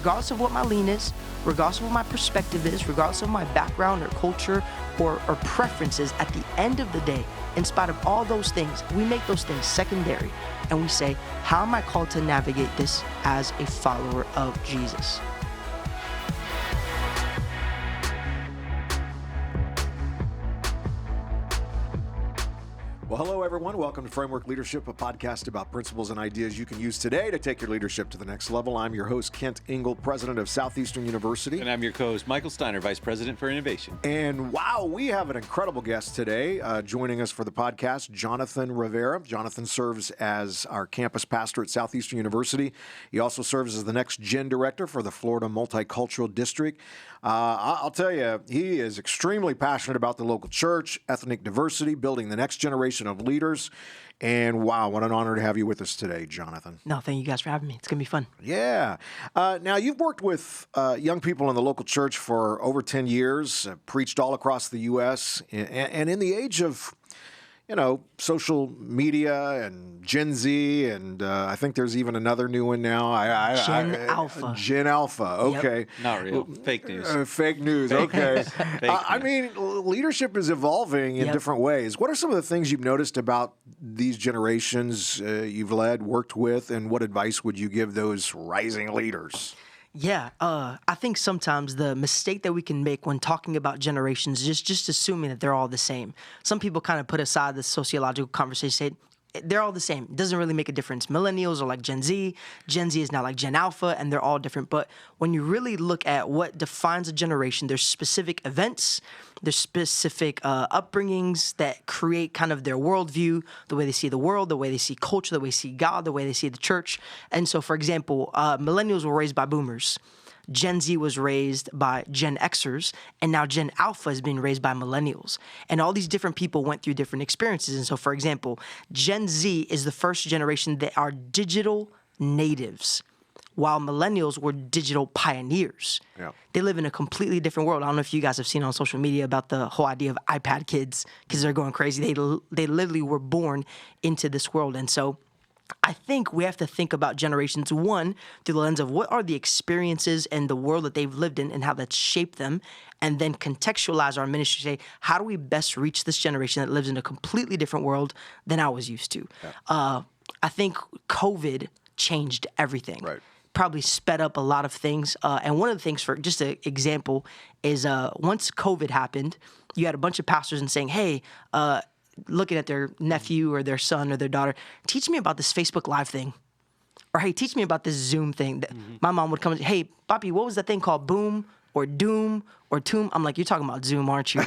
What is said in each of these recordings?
regardless of what my lean is, regardless of what my perspective is, regardless of my background or culture or preferences, at the end of the day, in spite of all those things, we make those things secondary and we say, how am I called to navigate this as a follower of Jesus? Well, hello, everyone. Welcome to Framework Leadership, a podcast about principles and ideas you can use today to take your leadership to the next level. I'm your host, Kent Ingle, president of Southeastern University. And I'm your co-host, Michael Steiner, vice president for innovation. And wow, we have an incredible guest today joining us for the podcast, Jonathan Rivera. Jonathan serves as our campus pastor at Southeastern University. He also serves as the next gen director for the Florida Multicultural District. I'll tell you, he is extremely passionate about the local church, ethnic diversity, building the next generation of leaders. And wow, what an honor to have you with us today, Jonathan. No, thank you guys for having me. It's going to be fun. Yeah. Now, you've worked with young people in the local church for over 10 years, preached all across the U.S., and in the age of social media and Gen Z, and I think there's even another new one now. Alpha. Gen Alpha, okay. Yep. Not real. Fake news. Fake news, okay. Fake news. I mean, leadership is evolving in different ways. What are some of the things you've noticed about these generations you've led, worked with, and what advice would you give those rising leaders? Yeah, I think sometimes the mistake that we can make when talking about generations is just assuming that they're all the same. Some people kind of put aside the sociological conversation, say they're all the same. It doesn't really make a difference. Millennials are like Gen Z. Gen Z is now like Gen Alpha, and they're all different. But when you really look at what defines a generation, there's specific events, there's specific upbringings that create kind of their worldview, the way they see the world, the way they see culture, the way they see God, the way they see the church. And so, for example, millennials were raised by boomers. Gen Z was raised by Gen Xers, and now Gen Alpha is being raised by millennials. And all these different people went through different experiences. And so, for example, Gen Z is the first generation that are digital natives, while millennials were digital pioneers. Yeah. They live in a completely different world. I don't know if you guys have seen on social media about the whole idea of iPad kids, because they're going crazy. They literally were born into this world. And so I think we have to think about generations, one, through the lens of what are the experiences and the world that they've lived in and how that's shaped them, and then contextualize our ministry, say, how do we best reach this generation that lives in a completely different world than I was used to? Yeah. I think COVID changed everything. Right. Probably sped up a lot of things. And one of the things, for just an example, is once COVID happened, you had a bunch of pastors and saying, hey, looking at their nephew or their son or their daughter, teach me about this Facebook Live thing. Or, hey, teach me about this Zoom thing. My mom would come and say, hey, Papi, what was that thing called? Boom or Doom or Toom? I'm like, you're talking about Zoom, aren't you?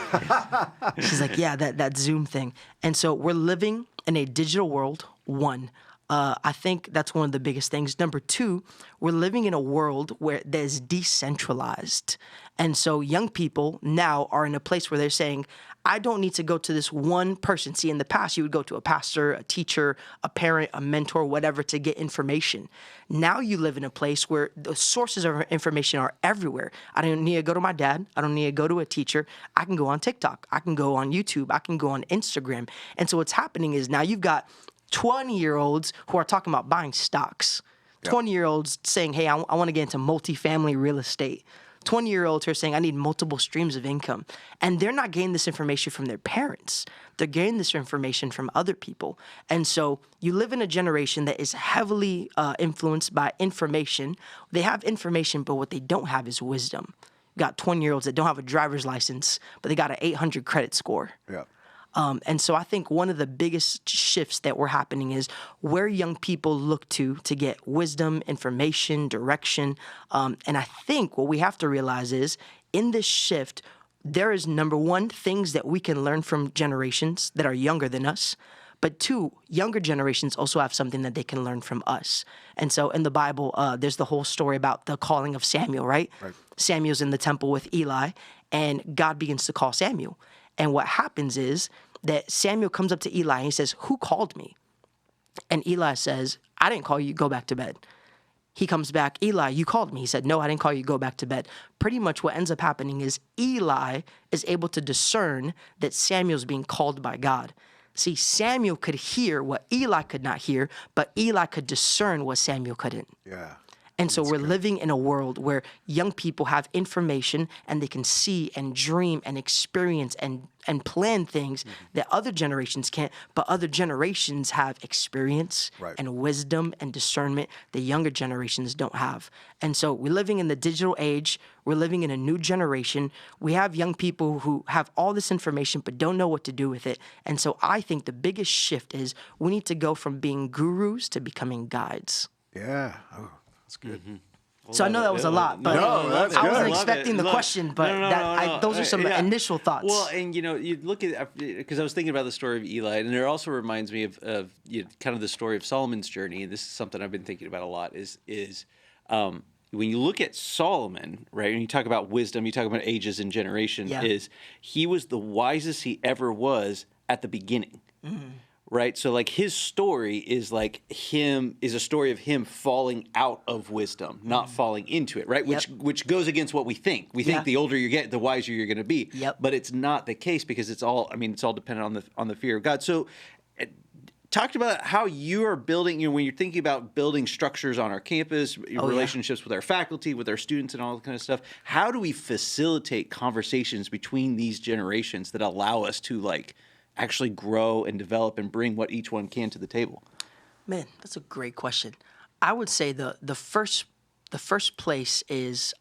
She's like, yeah, that Zoom thing. And so we're living in a digital world, one. I think that's one of the biggest things. Number two, we're living in a world where there's decentralized. And so young people now are in a place where they're saying, I don't need to go to this one person. See, in the past, you would go to a pastor, a teacher, a parent, a mentor, whatever, to get information. Now you live in a place where the sources of information are everywhere. I don't need to go to my dad. I don't need to go to a teacher. I can go on TikTok. I can go on YouTube. I can go on Instagram. And so what's happening is now you've got 20-year-olds who are talking about buying stocks. 20-year-olds saying, hey, I want to get into multifamily real estate. 20-year-olds who are saying, I need multiple streams of income. And they're not getting this information from their parents. They're getting this information from other people. And so you live in a generation that is heavily influenced by information. They have information, but what they don't have is wisdom. You got 20-year-olds that don't have a driver's license, but they got an 800 credit score. Yeah. And so I think one of the biggest shifts that were happening is where young people look to get wisdom, information, direction. And I think what we have to realize is in this shift, there is, number one, things that we can learn from generations that are younger than us. But two, younger generations also have something that they can learn from us. And so in the Bible, there's the whole story about the calling of Samuel, right? Samuel's in the temple with Eli, and God begins to call Samuel. And what happens is that Samuel comes up to Eli and he says, who called me? And Eli says, I didn't call you, go back to bed. He comes back, Eli, you called me. He said, no, I didn't call you, go back to bed. Pretty much what ends up happening is Eli is able to discern that Samuel's being called by God. See, Samuel could hear what Eli could not hear, but Eli could discern what Samuel couldn't. Yeah. And so we're living in a world where young people have information and they can see and dream and experience and plan things that other generations can't, but other generations have experience and wisdom and discernment that younger generations don't have. And so we're living in the digital age. We're living in a new generation. We have young people who have all this information but don't know what to do with it. And so I think the biggest shift is we need to go from being gurus to becoming guides. Yeah. Oh, that's good. So I know that was a lot, but that's I good. wasn't expecting the question, but those are some initial thoughts. Well, and you look at, because I was thinking about the story of Eli, and it also reminds me of kind of the story of Solomon's journey. And this is something I've been thinking about a lot. Is when you look at Solomon, right? And you talk about wisdom, you talk about ages and generation. Is he was the wisest he ever was at the beginning. Right, so like his story is a story of him falling out of wisdom, not falling into it, right? Which goes against what we think. We think the older you get, the wiser you're going to be. But it's not the case because it's all dependent on the fear of God. So, talked about how you are building. When you're thinking about building structures on our campus, relationships with our faculty, with our students, and all that kind of stuff. How do we facilitate conversations between these generations that allow us to actually grow and develop and bring what each one can to the table? Man, that's a great question. I would say the first place is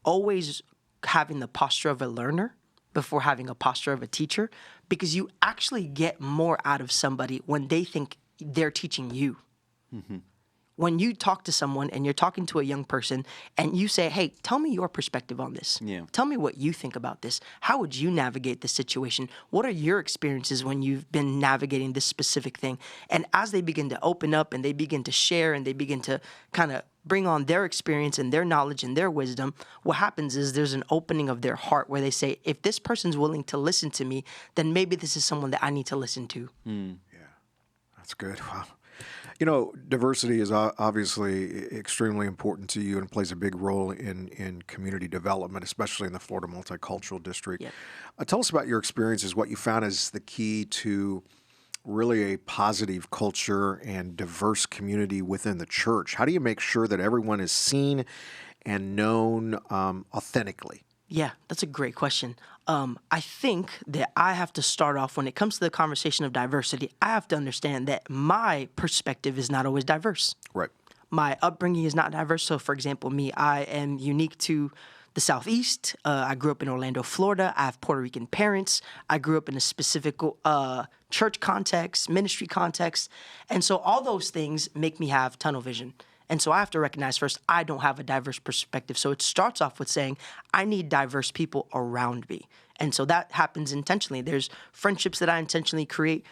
always having the posture of a learner before having a posture of a teacher, because you actually get more out of somebody when they think they're teaching you. When you talk to someone and you're talking to a young person and you say, hey, tell me your perspective on this. Tell me what you think about this. How would you navigate this situation? What are your experiences when you've been navigating this specific thing? And as they begin to open up and they begin to share and they begin to kind of bring on their experience and their knowledge and their wisdom, what happens is there's an opening of their heart where they say, if this person's willing to listen to me, then maybe this is someone that I need to listen to. Yeah, that's good. Wow. Diversity is obviously extremely important to you and plays a big role in community development, especially in the Florida Multicultural District. Tell us about your experiences, what you found is the key to really a positive culture and diverse community within the church. How do you make sure that everyone is seen and known authentically? Yeah, that's a great question. I think that I have to start off when it comes to the conversation of diversity, I have to understand that my perspective is not always diverse. Right. My upbringing is not diverse. So, for example, I am unique to the Southeast. I grew up in Orlando, Florida. I have Puerto Rican parents. I grew up in a specific church context, ministry context. And so all those things make me have tunnel vision. And so I have to recognize first, I don't have a diverse perspective. So it starts off with saying, I need diverse people around me. And so that happens intentionally. There's friendships that I intentionally create.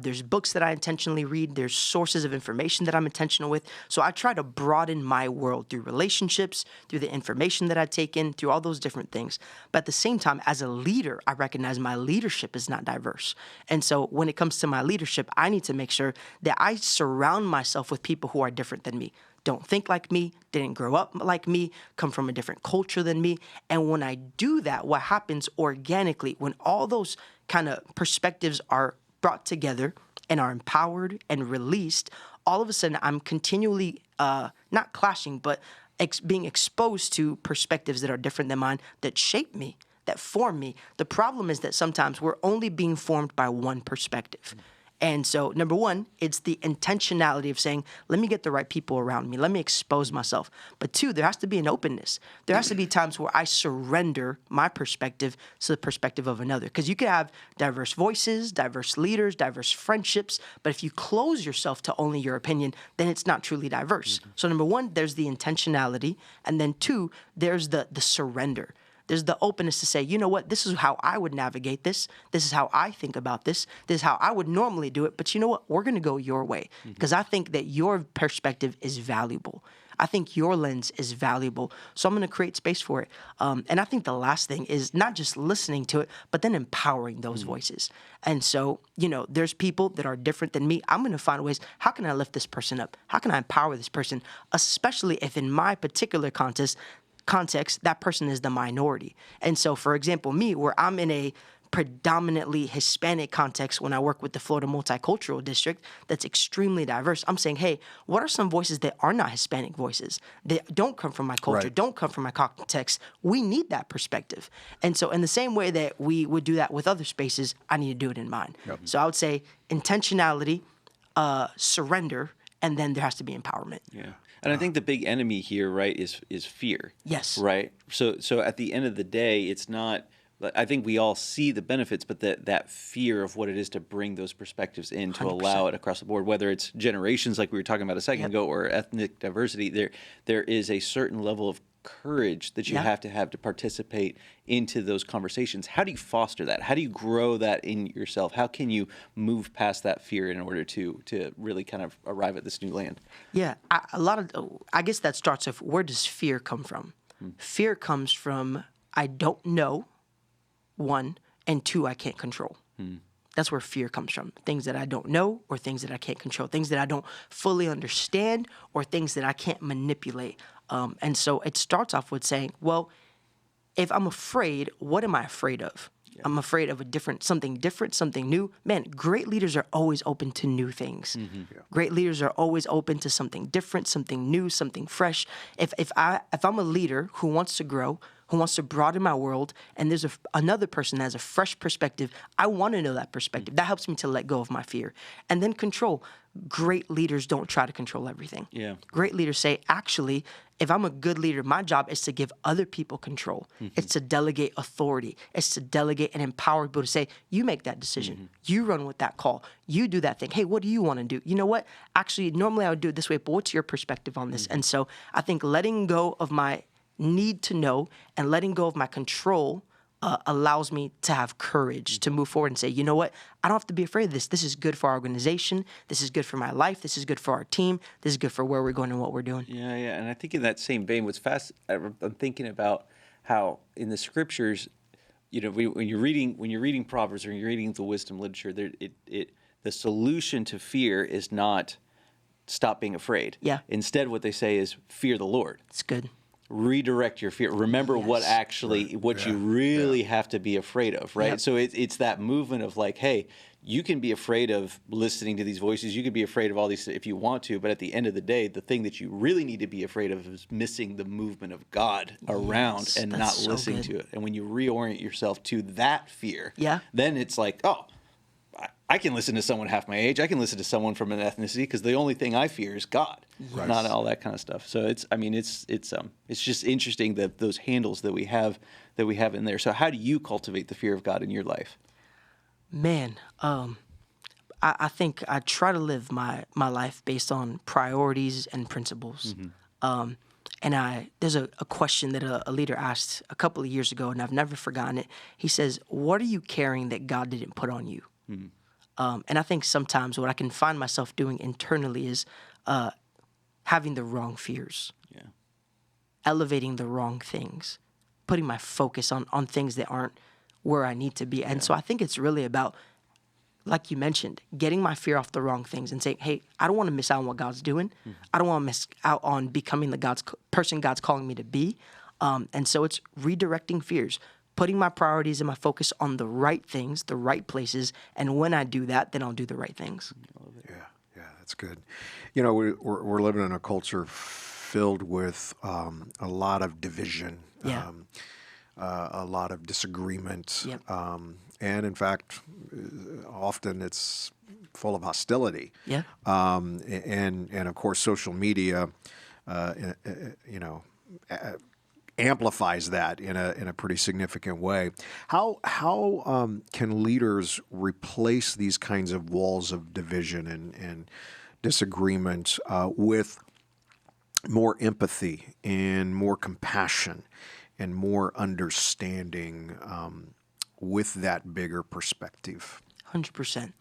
There's books that I intentionally read. There's sources of information that I'm intentional with. So I try to broaden my world through relationships, through the information that I take in, through all those different things. But at the same time, as a leader, I recognize my leadership is not diverse. And so when it comes to my leadership, I need to make sure that I surround myself with people who are different than me. Don't think like me, didn't grow up like me, come from a different culture than me. And when I do that, what happens organically, when all those kind of perspectives are brought together and are empowered and released, all of a sudden I'm continually not clashing, but being exposed to perspectives that are different than mine, that shape me, that form me. The problem is that sometimes we're only being formed by one perspective. And so, number one, it's the intentionality of saying, let me get the right people around me. Let me expose myself. But two, there has to be an openness. There has to be times where I surrender my perspective to the perspective of another. Because you can have diverse voices, diverse leaders, diverse friendships. But if you close yourself to only your opinion, then it's not truly diverse. So number one, there's the intentionality. And then two, there's the surrender. There's the openness to say, you know what, this is how I would navigate this. This is how I think about this. This is how I would normally do it. But you know what, we're going to go your way because I think that your perspective is valuable. I think your lens is valuable. So I'm going to create space for it. And I think the last thing is not just listening to it, but then empowering those voices. And so, there's people that are different than me. I'm going to find ways, how can I lift this person up? How can I empower this person? Especially if in my particular context, that person is the minority. And so, for example, me, where I'm in a predominantly Hispanic context, when I work with the Florida Multicultural District that's extremely diverse, I'm saying, hey, what are some voices that are not Hispanic voices, that don't come from my culture, Right. don't come from my context? We need that perspective. And so in the same way that we would do that with other spaces, I need to do it in mine. So I would say intentionality, surrender, and then there has to be empowerment. Yeah. And I think the big enemy here, right, is fear. Yes. Right? So at the end of the day, it's not, I think we all see the benefits, but that fear of what it is to bring those perspectives in, to 100%. allow it across the board, whether it's generations like we were talking about a second ago, or ethnic diversity, there is a certain level of courage that you have to participate into those conversations. How do you foster that? How do you grow that in yourself? How can you move past that fear in order to really kind of arrive at this new land? Yeah, I guess that starts with, where does fear come from? Fear comes from, I don't know, one, and two, I can't control. That's where fear comes from. Things that I don't know, or things that I can't control. Things that I don't fully understand, or things that I can't manipulate. And so it starts off with saying, well, if I'm afraid, what am I afraid of? I'm afraid of something different, something new. Man, great leaders are always open to new things. Great leaders are always open to something different, something new, something fresh. If I'm a leader who wants to grow, who wants to broaden my world, and there's another person that has a fresh perspective, I want to know that perspective. That helps me to let go of my fear. And then control. Great leaders don't try to control everything. Yeah. Great leaders say, actually, if I'm a good leader, my job is to give other people control. It's to delegate authority. It's to delegate and empower people to say, you make that decision. You run with that call. You do that thing. Hey, what do you want to do? You know what? Actually, normally I would do it this way, but what's your perspective on this? And so I think letting go of my need to know and letting go of my control allows me to have courage to move forward and say, you know what? I don't have to be afraid of this. This is good for our organization. This is good for my life. This is good for our team. This is good for where we're going and what we're doing. Yeah. And I think in that same vein, I'm thinking about how in the scriptures, when you're reading Proverbs, or you're reading the wisdom literature, the solution to fear is not stop being afraid. Yeah. Instead, what they say is fear the Lord. It's good. Redirect your fear. Remember what you really have to be afraid of, right? Yep. So it's that movement of like, hey, you can be afraid of listening to these voices. You can be afraid of all these if you want to, but at the end of the day, the thing that you really need to be afraid of is missing the movement of God around and not so listening good. to it. And when you reorient yourself to that fear, then it's like, oh, I can listen to someone half my age. I can listen to someone from an ethnicity, because the only thing I fear is God, not all that kind of stuff. So it's just interesting that those handles that we have in there. So how do you cultivate the fear of God in your life? Man, I think I try to live my life based on priorities and principles. And there's a question that a leader asked a couple of years ago, and I've never forgotten it. He says, what are you carrying that God didn't put on you? And I think sometimes what I can find myself doing internally is having the wrong fears, elevating the wrong things, putting my focus on things that aren't where I need to be. And so I think it's really about, like you mentioned, getting my fear off the wrong things and saying, hey, I don't want to miss out on what God's doing. I don't want to miss out on becoming the person God's calling me to be. And so it's redirecting fears, putting my priorities and my focus on the right things, the right places. And when I do that, then I'll do the right things. Yeah, that's good. We're living in a culture filled with a lot of division, a lot of disagreement, and in fact, often it's full of hostility. And of course, social media, amplifies that in a pretty significant way. How can leaders replace these kinds of walls of division and disagreement with more empathy and more compassion and more understanding with that bigger perspective? 100%.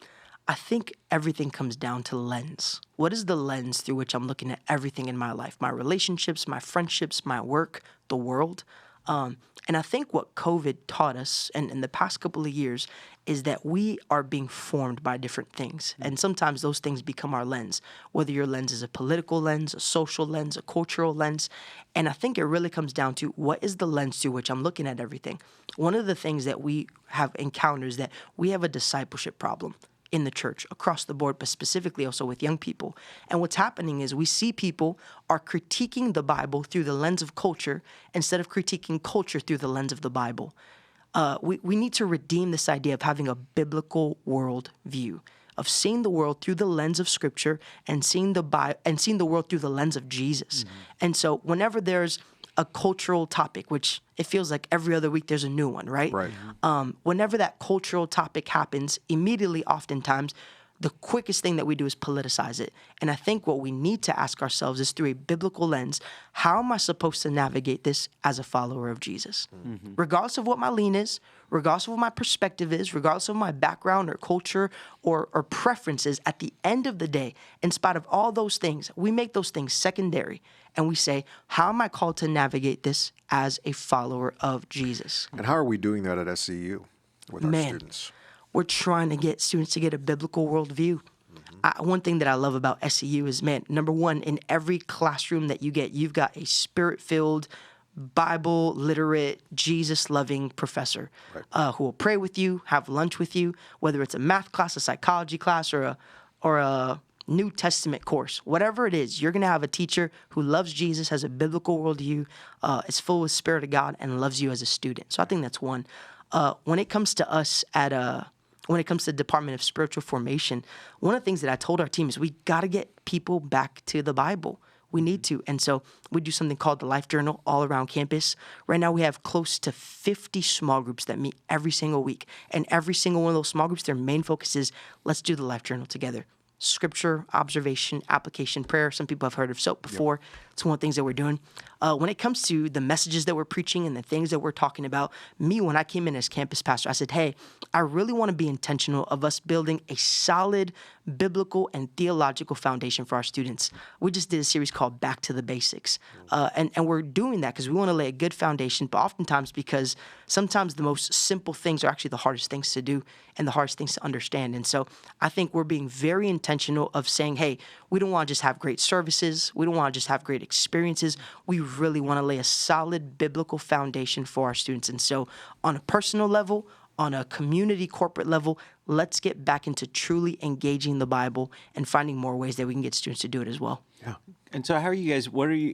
I think everything comes down to lens. What is the lens through which I'm looking at everything in my life? My relationships, my friendships, my work, the world. And I think what COVID taught us, and in the past couple of years, is that we are being formed by different things. And sometimes those things become our lens, whether your lens is a political lens, a social lens, a cultural lens. And I think it really comes down to what is the lens through which I'm looking at everything. One of the things that we have encountered is that we have a discipleship problem in the church across the board, but specifically also with young people. And what's happening is we see people are critiquing the Bible through the lens of culture instead of critiquing culture through the lens of the Bible. We need to redeem this idea of having a biblical world view, of seeing the world through the lens of Scripture and seeing the world through the lens of Jesus. And so whenever there's a cultural topic, which it feels like every other week there's a new one, right? Right. Whenever that cultural topic happens, immediately, oftentimes, the quickest thing that we do is politicize it. And I think what we need to ask ourselves is through a biblical lens, how am I supposed to navigate this as a follower of Jesus? Regardless of what my lean is, regardless of what my perspective is, regardless of my background or culture or preferences, at the end of the day, in spite of all those things, we make those things secondary. And we say, how am I called to navigate this as a follower of Jesus? And how are we doing that at SCU with our students? We're trying to get students to get a biblical worldview. One thing that I love about SCU is, number one, in every classroom that you get, you've got a spirit-filled, Bible literate, Jesus-loving professor who will pray with you, have lunch with you, whether it's a math class, a psychology class, or a New Testament course. Whatever it is, you're going to have a teacher who loves Jesus, has a biblical worldview, is full with Spirit of God, and loves you as a student. So I think that's one. When it comes to us when it comes to the Department of Spiritual Formation, one of the things that I told our team is we got to get people back to the Bible. We need to. And so we do something called the Life Journal all around campus. Right now we have close to 50 small groups that meet every single week. And every single one of those small groups, their main focus is, let's do the Life Journal together. Scripture, observation, application, prayer. Some people have heard of SOAP before. It's one of the things that we're doing. When it comes to the messages that we're preaching and the things that we're talking about, when I came in as campus pastor, I said, hey, I really want to be intentional of us building a solid biblical and theological foundation for our students. We just did a series called Back to the Basics. And we're doing that because we want to lay a good foundation, but oftentimes because sometimes the most simple things are actually the hardest things to do and the hardest things to understand. And so I think we're being very intentional of saying, hey, we don't want to just have great services. We don't want to just have great experiences. We really want to lay a solid biblical foundation for our students. And so on a personal level, on a community corporate level, let's get back into truly engaging the Bible and finding more ways that we can get students to do it as well. Yeah. And so how are you guys,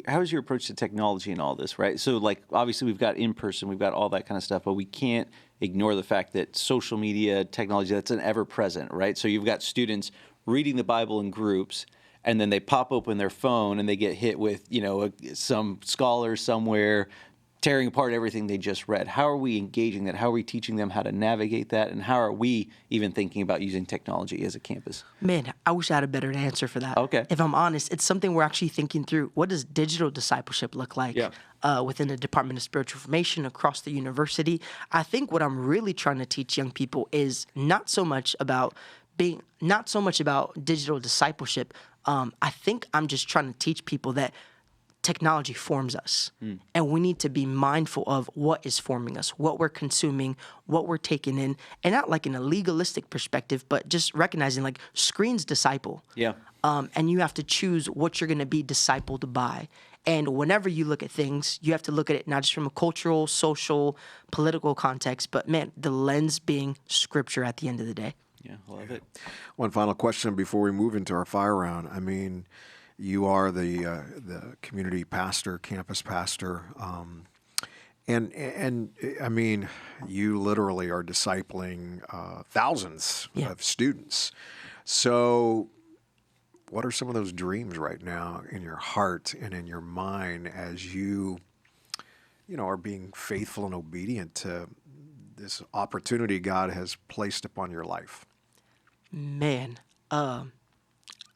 how is your approach to technology and all this, right? So like, obviously we've got in person, we've got all that kind of stuff, but we can't ignore the fact that social media, technology, that's an ever present, right? So you've got students reading the Bible in groups, and then they pop open their phone and they get hit with, some scholar somewhere tearing apart everything they just read. How are we engaging that? How are we teaching them how to navigate that? And how are we even thinking about using technology as a campus? I wish I had a better answer for that. Okay. If I'm honest, it's something we're actually thinking through. What does digital discipleship look like within the Department of Spiritual Formation across the university? I think what I'm really trying to teach young people is not so much about digital discipleship. I think I'm just trying to teach people that technology forms us, and we need to be mindful of what is forming us, what we're consuming, what we're taking in, and not like in a legalistic perspective, but just recognizing like screens disciple. Yeah. And you have to choose what you're going to be discipled by. And whenever you look at things, you have to look at it not just from a cultural, social, political context, but the lens being Scripture at the end of the day. Yeah, I love it. One final question before we move into our fire round. I mean, you are the community pastor, campus pastor, and I mean, you literally are discipling thousands of students. So, what are some of those dreams right now in your heart and in your mind as you are being faithful and obedient to this opportunity God has placed upon your life?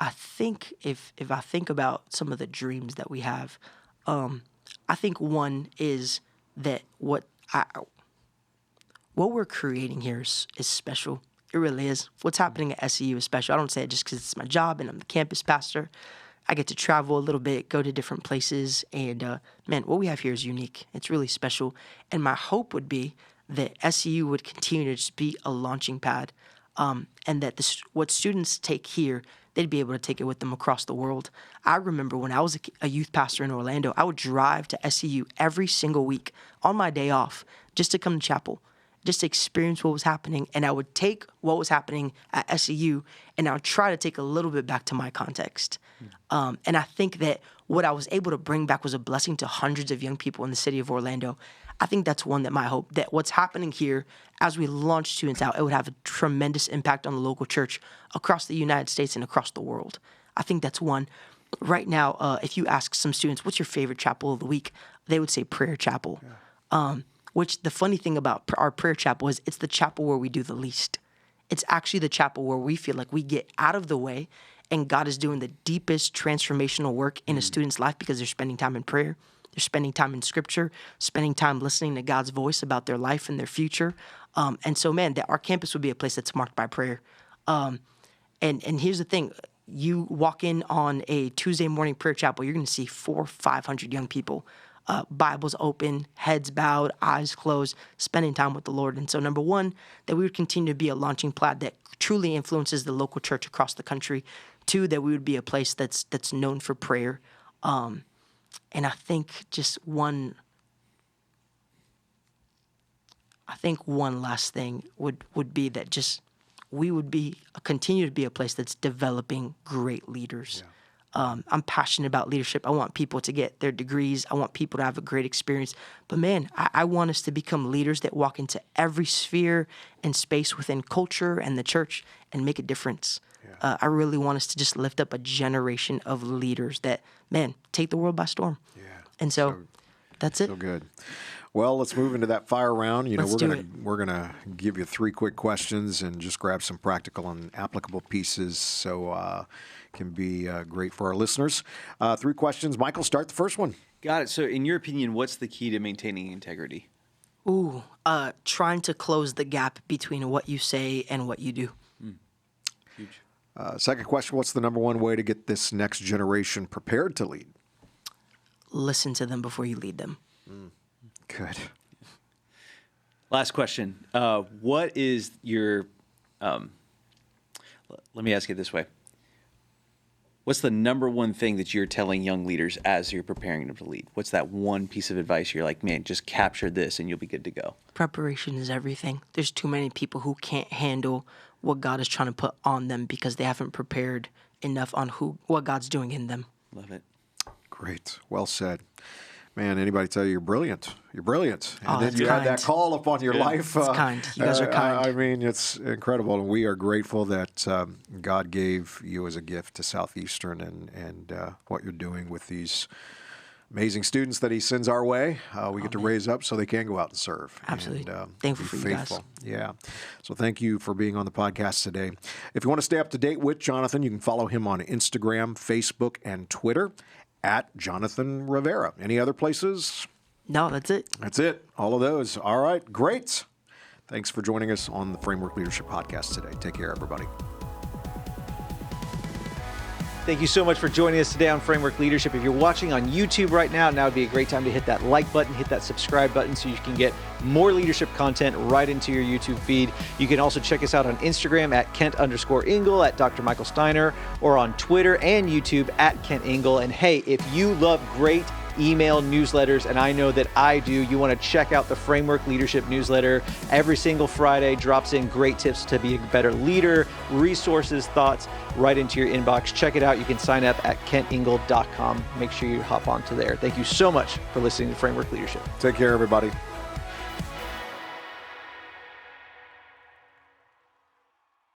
I think if I think about some of the dreams that we have, I think one is that what we're creating here is special. It really is. What's happening at SCU is special. I don't say it just because it's my job and I'm the campus pastor. I get to travel a little bit, go to different places, and man, what we have here is unique. It's really special. And my hope would be that SEU would continue to just be a launching pad, and that what students take here, they'd be able to take it with them across the world. I remember when I was a youth pastor in Orlando, I would drive to SEU every single week on my day off just to come to chapel, just to experience what was happening. And I would take what was happening at SEU and I would try to take a little bit back to my context. And I think that what I was able to bring back was a blessing to hundreds of young people in the city of Orlando. I think that's one that my hope, that what's happening here as we launch students out, it would have a tremendous impact on the local church across the United States and across the world. I think that's one. Right now, if you ask some students, what's your favorite chapel of the week? They would say prayer chapel. Yeah. Which the funny thing about our prayer chapel is it's the chapel where we do the least. It's actually the chapel where we feel like we get out of the way and God is doing the deepest transformational work in a student's life because they're spending time in prayer. They're spending time in scripture, spending time listening to God's voice about their life and their future. And so, man, that our campus would be a place that's marked by prayer. And here's the thing. You walk in on a Tuesday morning prayer chapel, you're going to see 400 or 500 young people, Bibles open, heads bowed, eyes closed, spending time with the Lord. And so, number one, that we would continue to be a launching pad that truly influences the local church across the country. Two, that we would be a place that's known for prayer. And I think one last thing would be that just we would continue to be a place that's developing great leaders. Yeah. I'm passionate about leadership. I want people to get their degrees. I want people to have a great experience. But man, I want us to become leaders that walk into every sphere and space within culture and the church and make a difference. Yeah. I really want us to just lift up a generation of leaders that, man, take the world by storm. Yeah. And so that's it. So good. Well, let's move into that fire round. We're gonna give you 3 quick questions and just grab some practical and applicable pieces so can be great for our listeners. 3 questions. Michael, start the first one. Got it. So, in your opinion, what's the key to maintaining integrity? Trying to close the gap between what you say and what you do. Huge. Second question, what's the number one way to get this next generation prepared to lead? Listen to them before you lead them. Good. Last question. What is your, let me ask it this way. What's the number one thing that you're telling young leaders as you're preparing them to lead? What's that one piece of advice you're like, man, just capture this and you'll be good to go? Preparation is everything. There's too many people who can't handle what God is trying to put on them because they haven't prepared enough on what God's doing in them. Love it. Great. Well said. Man, anybody tell you you're brilliant? You're brilliant. And then you kind. had that call upon your life. It's kind. You guys are kind. I mean, it's incredible. And we are grateful that God gave you as a gift to Southeastern and what you're doing with these amazing students that he sends our way. We get to raise up so they can go out and serve. Absolutely. And, thankful for you guys. Yeah. So thank you for being on the podcast today. If you want to stay up to date with Jonathan, you can follow him on Instagram, Facebook, and Twitter at Jonathan Rivera. Any other places? No, that's it. That's it. All of those. All right. Great. Thanks for joining us on the Framework Leadership Podcast today. Take care, everybody. Thank you so much for joining us today on Framework Leadership. If you're watching on YouTube right now would be a great time to hit that like button, hit that subscribe button so you can get more leadership content right into your YouTube feed. You can also check us out on Instagram at Kent_Ingle, at Dr. Michael Steiner, or on Twitter and YouTube at Kent Ingle. And hey, if you love great email newsletters, and I know that I do, you want to check out the Framework Leadership newsletter. Every single Friday drops in great tips to be a better leader, resources, thoughts right into your inbox. Check it out. You can sign up at kentingle.com. Make sure you hop onto there. Thank you so much for listening to Framework Leadership. Take care, everybody.